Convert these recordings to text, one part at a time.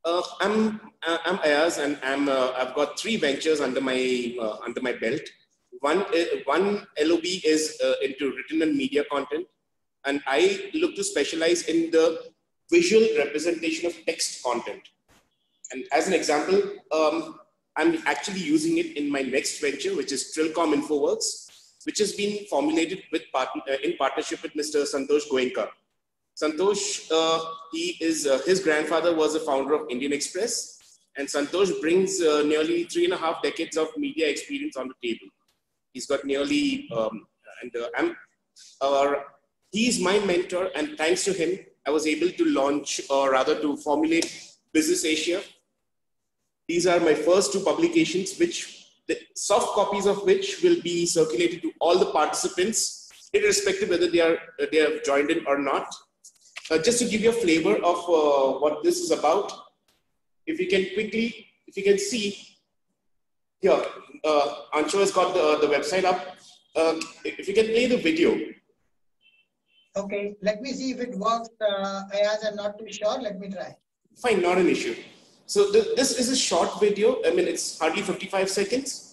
I'm Ayaz, and I've got 3 ventures under my belt. One LOB is into written and media content, and I look to specialize in the visual representation of text content. And as an example, I'm actually using it in my next venture, which is Trilcom Infoworks, which has been formulated with in partnership with Mr. Santosh Goenka. Santosh, his grandfather was the founder of Indian Express, and Santosh brings nearly 3.5 decades of media experience on the table. He's got nearly, he's my mentor, and thanks to him, I was able to launch, or rather to formulate Business Asia. These are my first 2 publications, the soft copies of which will be circulated to all the participants, irrespective whether they have joined in or not. Just to give you a flavor of what this is about, if you can see here, Anshu has got the website up. If you can play the video. Okay, let me see if it works. Ayaz, I'm not too sure. Let me try. Fine, not an issue. So this is a short video. I mean, it's hardly 55 seconds.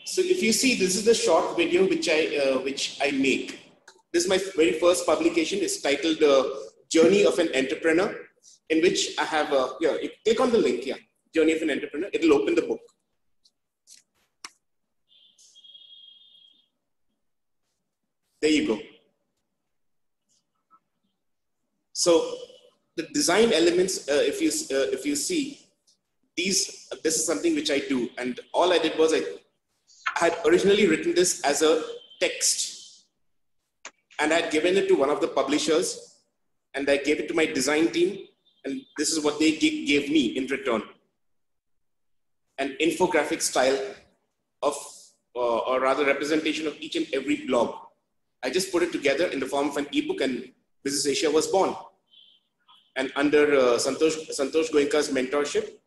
So if you see, this is the short video which I make. This is my very first publication. It's titled Journey of an Entrepreneur, in which I have, you click on the link here, Journey of an Entrepreneur. It'll open the book. There you go. So the design elements, if you see, this is something which I do, and all I did was I had originally written this as a text, and I had given it to one of the publishers, and I gave it to my design team, and this is what they gave me in return: an infographic style of, or rather, representation of each and every blog. I just put it together in the form of an ebook, and Business Asia was born. And under Santosh Goenka's mentorship,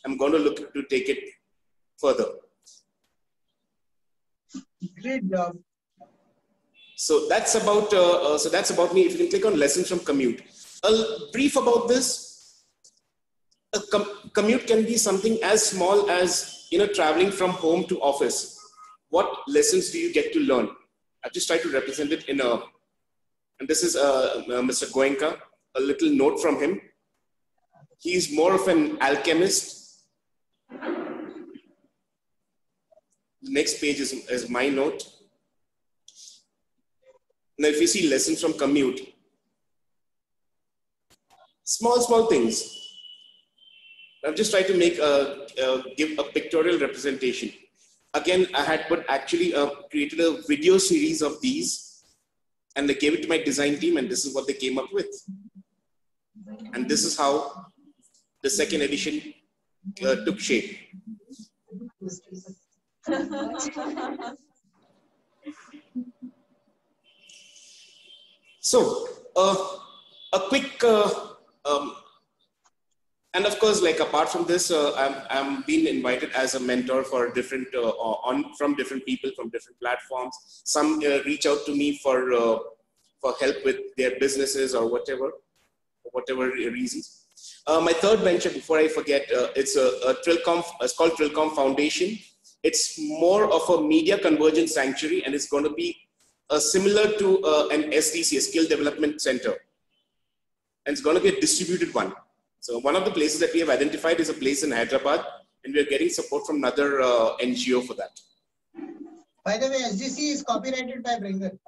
I'm going to look to take it further. Great job. So that's about me. If you can click on lessons from commute. A brief about this. A commute can be something as small as traveling from home to office. What lessons do you get to learn? I've just tried to represent it in a, and this is Mr. Goenka, a little note from him. He's more of an alchemist. The next page is my note. Now, if you see lessons from commute, small things. I've just tried to make give a pictorial representation. Again, I had created a video series of these, and I gave it to my design team, and this is what they came up with. And this is how the second edition took shape. So, a quick, and of course, like apart from this, I'm being invited as a mentor for different, from different people from different platforms. Some reach out to me for help with their businesses or whatever reasons. My third venture, before I forget, it's it's called Trilcom Foundation. It's more of a media convergence sanctuary, and it's going to be similar to an SDC, a Skill Development Center. And it's going to be a distributed one. So one of the places that we have identified is a place in Hyderabad, and we are getting support from another NGO for that. By the way, SGC is copyrighted by Bringle.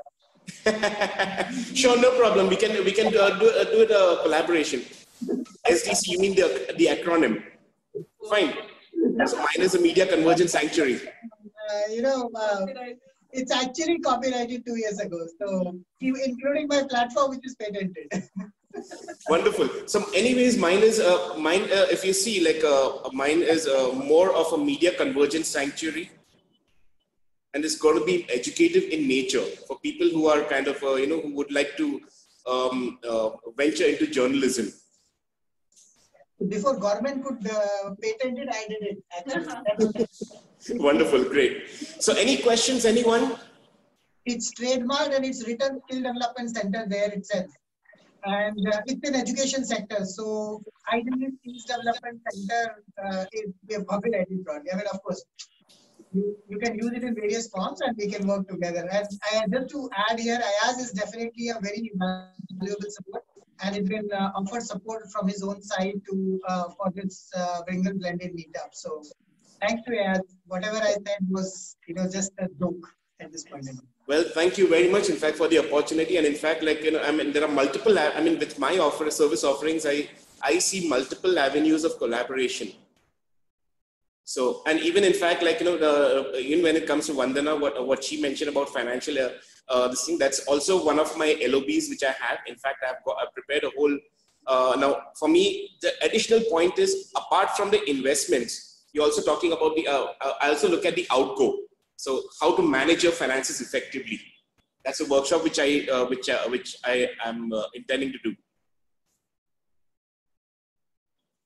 Sure, no problem. We can do it a collaboration. SDC, you mean the acronym? Fine. So mine is a media convergence sanctuary. It's actually copyrighted 2 years ago. So including my platform, which is patented. Wonderful. So anyways, mine is if you see, like mine is more of a media convergence sanctuary, and it's going to be educative in nature for people who are kind of who would like to venture into journalism. Before government could patent it, I did it actually. Wonderful, great. So any questions, anyone? It's trademarked and it's written skill development center there itself. And it's an education sector. So ideally skills development center is a copyrighted broadly. I mean, of course, you can use it in various forms and we can work together. And just to add here, Ayaz is definitely a very valuable support. And it's been offered support from his own side to for this Bringle blended meetup. So thanks to Ayaz. Whatever I said was just a joke at this point in time. Well, thank you very much, in fact, for the opportunity. And in fact, like, I mean, there are multiple, with my service offerings, I see multiple avenues of collaboration. So, and even in fact, like, even when it comes to Vandana, what she mentioned about financial, this thing, that's also one of my LOBs, which I have. In fact, I've prepared a whole, now for me, the additional point is, apart from the investments, you're also talking about I also look at the outgo. So how to manage your finances effectively. That's a workshop which I am intending to do.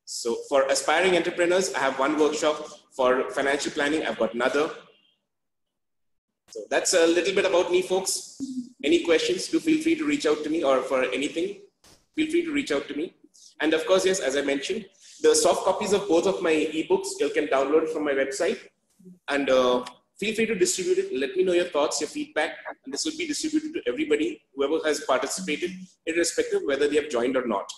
So for aspiring entrepreneurs, I have one workshop. For financial planning, I've got another. So that's a little bit about me, folks. Any questions, do feel free to reach out to me, or for anything, feel free to reach out to me. And of course, yes, as I mentioned, the soft copies of both of my ebooks, you can download it from my website. And feel free to distribute it. Let me know your thoughts, your feedback, and this will be distributed to everybody, whoever has participated, irrespective of whether they have joined or not.